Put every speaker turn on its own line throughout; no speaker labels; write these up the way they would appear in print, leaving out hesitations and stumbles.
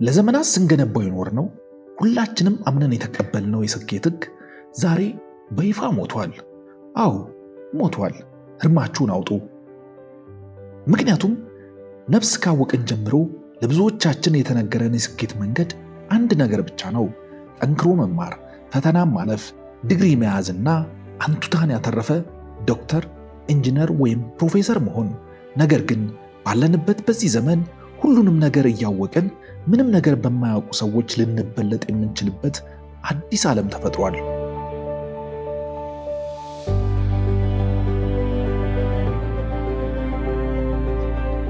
ለዘመናት ስንገነባው የኖርነው ሁላችንም አምነን የተቀበልነው የስኬት ሕግ ዛሬ በይፋ ሞቷል። አዎ ሞቷል። ህልማችሁን አውጡ። ምክንያቱም ነፍስ ካወቅን ጀምሮ ለብዙዎቻችን የተነገረን የስኬት መንገድ አንድ ነገር ብቻ ነው። ጠንክሮ መማር፣ ፈተናም ማለፍ፣ ዲግሪ መያዝና አንቱታን ያተረፈ ዶክተር፣ ኢንጂነር ወይም ፕሮፌሰር መሆን። ነገር ግን ባለንበት በዚህ ዘመን ሁሉንም ነገር እያወቅን ምንም ነገር በማያውቁ ሰዎች ልንበለጥ የምንችልበት አዲስ ዓለም ተፈጥሯል።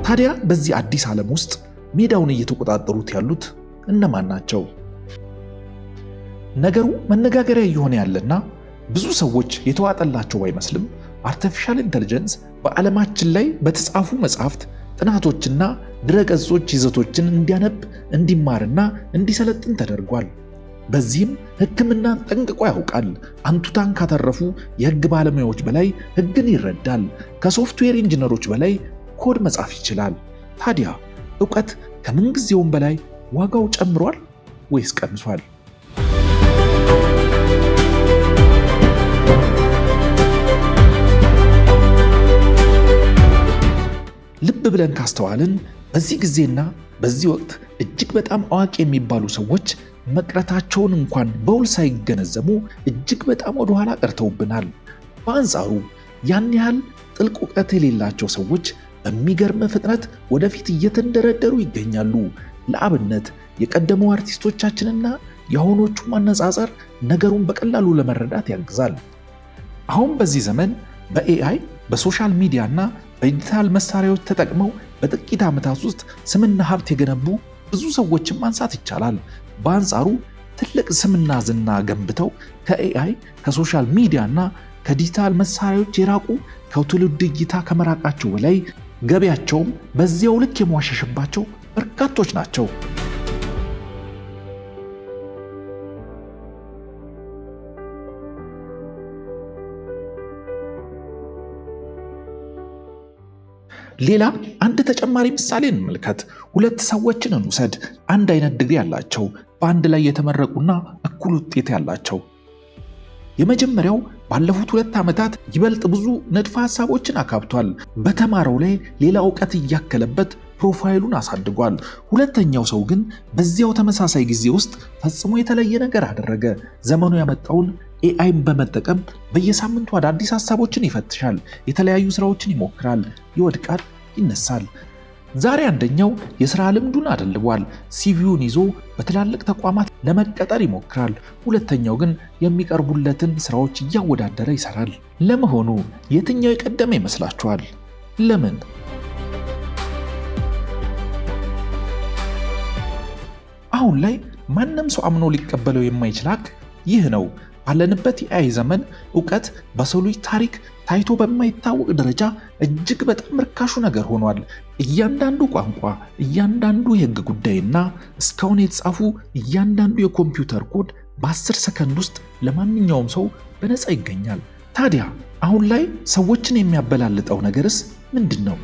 ታዲያ በዚህ አዲስ ዓለም ውስጥ ሜዳውን እየተቆጣጠሩት ያሉት እነማን ናቸው? ነገሩ መነጋገሪያ እየሆነ ያለና ብዙ ሰዎች የተዋጠላቸው ባይመስልም አርቲፊሻል ኢንተለጀንስ በዓለማችን ላይ በተጻፉ መጻሕፍት፣ ጥናቶችና ድረገጾች ይዘቶችን እንዲያነብ፣ እንዲማርና እንዲሰለጥን ተደርጓል። በዚህም ሕክምናን ጠንቅቆ ያውቃል። አንቱታን ካተረፉ የሕግ ባለሙያዎች በላይ ሕግን ይረዳል። ከሶፍትዌር ኢንጂነሮች በላይ ኮድ መጻፍ ይችላል። ታዲያ ዕውቀት ከምንጊዜውም በላይ ዋጋው ጨምሯል ወይስ ቀንሷል? ልብ ብለን ካስተዋልን በዚህ ጊዜና በዚህ ወቅት እጅግ በጣም አዋቂ የሚባሉ ሰዎች መቅረታቸውን እንኳን በውል ሳይገነዘቡ እጅግ በጣም ወደ ኋላ ቀርተውብናል። በአንጻሩ ያን ያህል ጥልቅ ዕውቀት የሌላቸው ሰዎች በሚገርም ፍጥነት ወደፊት እየተንደረደሩ ይገኛሉ። ለአብነት የቀደሙ አርቲስቶቻችንና የአሁኖቹ ማነጻጸር ነገሩን በቀላሉ ለመረዳት ያግዛል። አሁን በዚህ ዘመን በኤአይ በሶሻል ሚዲያና በዲጂታል መሳሪያዎች ተጠቅመው በጥቂት ዓመታት ውስጥ ስምና ሀብት የገነቡ ብዙ ሰዎችን ማንሳት ይቻላል። በአንጻሩ ትልቅ ስምና ዝና ገንብተው ከኤአይ ከሶሻል ሚዲያና ከዲጂታል መሳሪያዎች የራቁ ከትውልድ እይታ ከመራቃቸው በላይ ገቢያቸውም በዚያው ልክ የሟሸሽባቸው በርካቶች ናቸው። ሌላ አንድ ተጨማሪ ምሳሌ እንመልከት። ሁለት ሰዎችን እንውሰድ። አንድ አይነት ዲግሪ ያላቸው፣ በአንድ ላይ የተመረቁና እኩል ውጤት ያላቸው። የመጀመሪያው ባለፉት 2 ዓመታት ይበልጥ ብዙ ንድፈ ሐሳቦችን አካብቷል። በተማረው ላይ ሌላ ዕውቀት እያከለበት ፕሮፋይሉን አሳድጓል። ሁለተኛው ሰው ግን በዚያው ተመሳሳይ ጊዜ ውስጥ ፈጽሞ የተለየ ነገር አደረገ። ዘመኑ ያመጣውን ኤአይን በመጠቀም በየሳምንቱ አዳዲስ ሐሳቦችን ይፈትሻል፣ የተለያዩ ስራዎችን ይሞክራል፣ ይወድቃል፣ ይነሳል። ዛሬ አንደኛው የሥራ ልምዱን አደልቧል፣ ሲቪውን ይዞ በትላልቅ ተቋማት ለመቀጠር ይሞክራል። ሁለተኛው ግን የሚቀርቡለትን ስራዎች እያወዳደረ ይሰራል። ለመሆኑ የትኛው የቀደመ ይመስላችኋል? ለምን? አሁን ላይ ማንም ሰው አምኖ ሊቀበለው የማይችል ሀቅ ይህ ነው። ባለንበት የኤአይ ዘመን ዕውቀት በሰው ልጅ ታሪክ ታይቶ በማይታወቅ ደረጃ እጅግ በጣም ርካሹ ነገር ሆኗል። እያንዳንዱ ቋንቋ፣ እያንዳንዱ የሕግ ጉዳይና እስካሁን የተጻፉ እያንዳንዱ የኮምፒውተር ኮድ በ10 ሰከንድ ውስጥ ለማንኛውም ሰው በነፃ ይገኛል። ታዲያ አሁን ላይ ሰዎችን የሚያበላልጠው ነገርስ ምንድን ነው?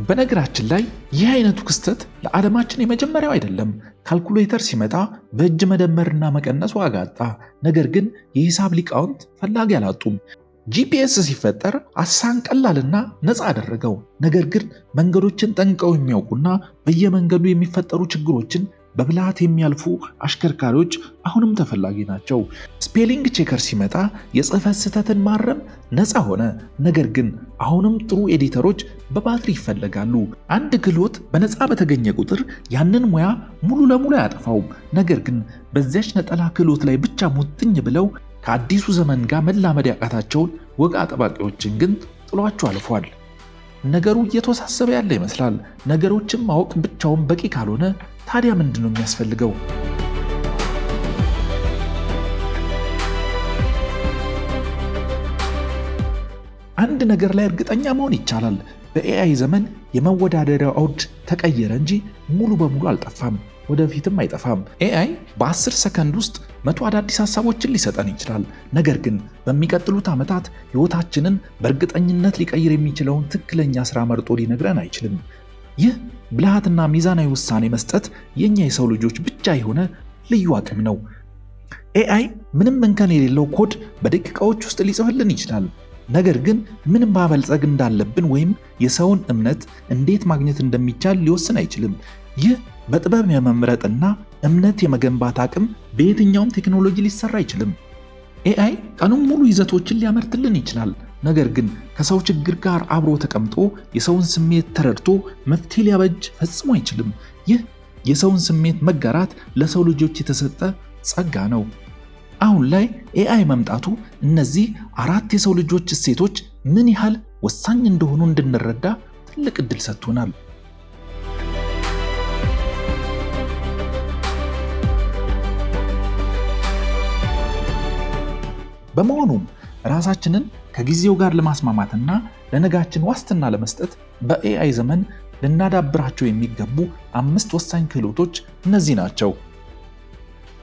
በነገራችን ላይ ይህ አይነቱ ክስተት ለዓለማችን የመጀመሪያው አይደለም። ካልኩሌተር ሲመጣ በእጅ መደመርና መቀነስ ዋጋ አጣ። ነገር ግን የሂሳብ ሊቃውንት ፈላጊ አላጡም። ጂፒኤስ ሲፈጠር አሳን ቀላልና ነፃ አደረገው። ነገር ግን መንገዶችን ጠንቅቀው የሚያውቁና በየመንገዱ የሚፈጠሩ ችግሮችን በብልሃት የሚያልፉ አሽከርካሪዎች አሁንም ተፈላጊ ናቸው። ስፔሊንግ ቼከር ሲመጣ የጽህፈት ስህተትን ማረም ነፃ ሆነ። ነገር ግን አሁንም ጥሩ ኤዲተሮች በባትሪ ይፈለጋሉ። አንድ ክህሎት በነፃ በተገኘ ቁጥር ያንን ሙያ ሙሉ ለሙሉ አያጠፋውም። ነገር ግን በዚያች ነጠላ ክህሎት ላይ ብቻ ሙጥኝ ብለው ከአዲሱ ዘመን ጋር መላመድ ያቃታቸውን ወግ አጠባቂዎችን ግን ጥሏቸው አልፏል። ነገሩ እየተወሳሰበ ያለ ይመስላል። ነገሮችን ማወቅ ብቻውን በቂ ካልሆነ ታዲያ ምንድን ነው የሚያስፈልገው? አንድ ነገር ላይ እርግጠኛ መሆን ይቻላል። በኤአይ ዘመን የመወዳደሪያው አውድ ተቀየረ እንጂ ሙሉ በሙሉ አልጠፋም፣ ወደፊትም አይጠፋም። ኤአይ በ10 ሰከንድ ውስጥ 100 አዳዲስ ሐሳቦችን ሊሰጠን ይችላል። ነገር ግን በሚቀጥሉት ዓመታት ሕይወታችንን በእርግጠኝነት ሊቀይር የሚችለውን ትክክለኛ ሥራ መርጦ ሊነግረን አይችልም። ይህ ብልሃትና ሚዛናዊ ውሳኔ መስጠት የኛ የሰው ልጆች ብቻ የሆነ ልዩ አቅም ነው። ኤአይ ምንም እንከን የሌለው ኮድ በደቂቃዎች ውስጥ ሊጽፍልን ይችላል። ነገር ግን ምን ማበልጸግ እንዳለብን ወይም የሰውን እምነት እንዴት ማግኘት እንደሚቻል ሊወስን አይችልም። ይህ በጥበብ የመምረጥና እምነት የመገንባት አቅም በየትኛውም ቴክኖሎጂ ሊሰራ አይችልም። ኤአይ ቀኑን ሙሉ ይዘቶችን ሊያመርትልን ይችላል። ነገር ግን ከሰው ችግር ጋር አብሮ ተቀምጦ የሰውን ስሜት ተረድቶ መፍትሄ ሊያበጅ ፈጽሞ አይችልም። ይህ የሰውን ስሜት መጋራት ለሰው ልጆች የተሰጠ ጸጋ ነው። አሁን ላይ ኤአይ መምጣቱ እነዚህ 4 የሰው ልጆች እሴቶች ምን ያህል ወሳኝ እንደሆኑ እንድንረዳ ትልቅ ዕድል ሰጥቶናል። በመሆኑም ራሳችንን ከጊዜው ጋር ለማስማማትና ለነጋችን ዋስትና ለመስጠት በኤአይ ዘመን ልናዳብራቸው የሚገቡ 5 ወሳኝ ክህሎቶች እነዚህ ናቸው።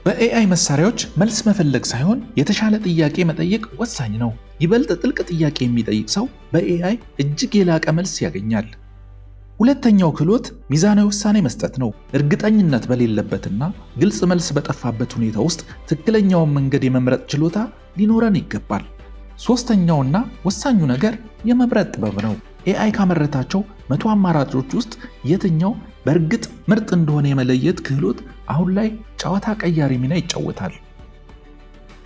በኤአይ መሳሪያዎች መልስ መፈለግ ሳይሆን የተሻለ ጥያቄ መጠየቅ ወሳኝ ነው። ይበልጥ ጥልቅ ጥያቄ የሚጠይቅ ሰው በኤአይ እጅግ የላቀ መልስ ያገኛል። ሁለተኛው ክህሎት ሚዛናዊ ውሳኔ መስጠት ነው። እርግጠኝነት በሌለበትና ግልጽ መልስ በጠፋበት ሁኔታ ውስጥ ትክክለኛውን መንገድ የመምረጥ ችሎታ ሊኖረን ይገባል። ሶስተኛውና ወሳኙ ነገር የመምረጥ ጥበብ ነው። ኤአይ ካመረታቸው 100 አማራጮች ውስጥ የትኛው በእርግጥ ምርጥ እንደሆነ የመለየት ክህሎት አሁን ላይ ጨዋታ ቀያሪ ሚና ይጫወታል።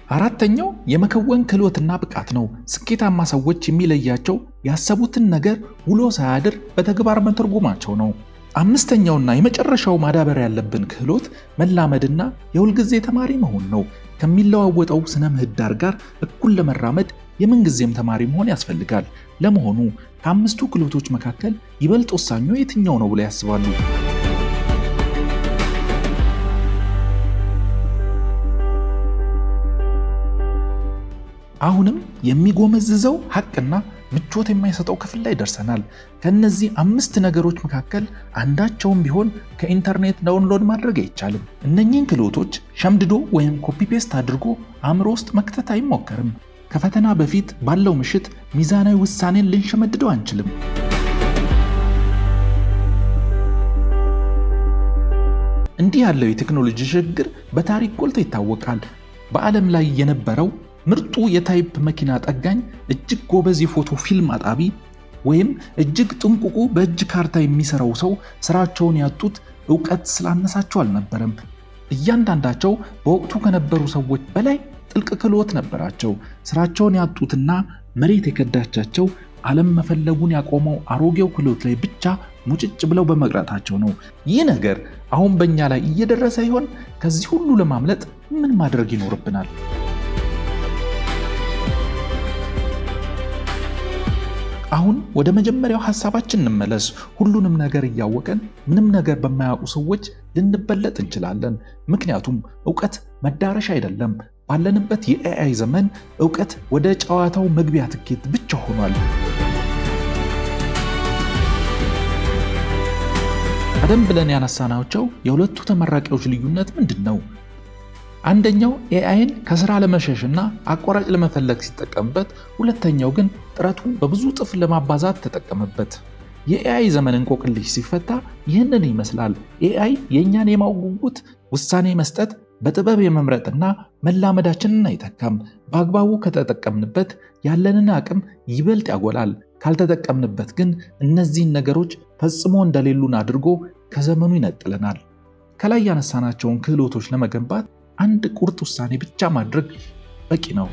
አራተኛው የመከወን ክህሎትና ብቃት ነው። ስኬታማ ሰዎች የሚለያቸው ያሰቡትን ነገር ውሎ ሳያድር በተግባር መተርጎማቸው ነው። አምስተኛውና የመጨረሻው ማዳበር ያለብን ክህሎት መላመድና የሁልጊዜ ተማሪ መሆን ነው። ከሚለዋወጠው ስነ ምህዳር ጋር እኩል ለመራመድ የምንጊዜም ተማሪ መሆን ያስፈልጋል። ለመሆኑ ከ5ቱ ክህሎቶች መካከል ይበልጥ ወሳኙ የትኛው ነው ብለው ያስባሉ? አሁንም የሚጎመዝዘው ሐቅና ምቾት የማይሰጠው ክፍል ላይ ደርሰናል። ከነዚህ 5 ነገሮች መካከል አንዳቸውም ቢሆን ከኢንተርኔት ዳውንሎድ ማድረግ አይቻልም። እነኚህን ክህሎቶች ሸምድዶ ወይም ኮፒ ፔስት አድርጎ አእምሮ ውስጥ መክተት አይሞከርም። ከፈተና በፊት ባለው ምሽት ሚዛናዊ ውሳኔን ልንሸመድደው አንችልም። እንዲህ ያለው የቴክኖሎጂ ሽግግር በታሪክ ጎልቶ ይታወቃል። በዓለም ላይ የነበረው ምርጡ የታይፕ መኪና ጠጋኝ፣ እጅግ ጎበዝ የፎቶ ፊልም አጣቢ ወይም እጅግ ጥንቁቁ በእጅ ካርታ የሚሰራው ሰው ስራቸውን ያጡት ዕውቀት ስላነሳቸው አልነበረም። እያንዳንዳቸው በወቅቱ ከነበሩ ሰዎች በላይ ጥልቅ ክህሎት ነበራቸው። ስራቸውን ያጡትና መሬት የከዳቻቸው ዓለም መፈለጉን ያቆመው አሮጌው ክህሎት ላይ ብቻ ሙጭጭ ብለው በመቅረታቸው ነው። ይህ ነገር አሁን በእኛ ላይ እየደረሰ ይሆን? ከዚህ ሁሉ ለማምለጥ ምን ማድረግ ይኖርብናል? አሁን ወደ መጀመሪያው ሐሳባችን እንመለስ። ሁሉንም ነገር እያወቀን ምንም ነገር በማያውቁ ሰዎች ልንበለጥ እንችላለን። ምክንያቱም ዕውቀት መዳረሻ አይደለም። ባለንበት የኤአይ ዘመን ዕውቀት ወደ ጨዋታው መግቢያ ትኬት ብቻ ሆኗል። ቀደም ብለን ያነሳናቸው የሁለቱ ተመራቂዎች ልዩነት ምንድን ነው? አንደኛው ኤአይን ከስራ ለመሸሽና አቋራጭ ለመፈለግ ሲጠቀምበት፣ ሁለተኛው ግን ጥረቱን በብዙ እጥፍ ለማባዛት ተጠቀመበት። የኤአይ ዘመን እንቆቅልሽ ሲፈታ ይህንን ይመስላል። ኤአይ የእኛን የማወቅ ጉጉት፣ ውሳኔ መስጠት፣ በጥበብ የመምረጥና መላመዳችንን አይተካም። በአግባቡ ከተጠቀምንበት ያለንን አቅም ይበልጥ ያጎላል። ካልተጠቀምንበት ግን እነዚህን ነገሮች ፈጽሞ እንደሌሉን አድርጎ ከዘመኑ ይነጥለናል። ከላይ ያነሳናቸውን ክህሎቶች ለመገንባት አንድ ቁርጥ ውሳኔ ብቻ ማድረግ በቂ ነው።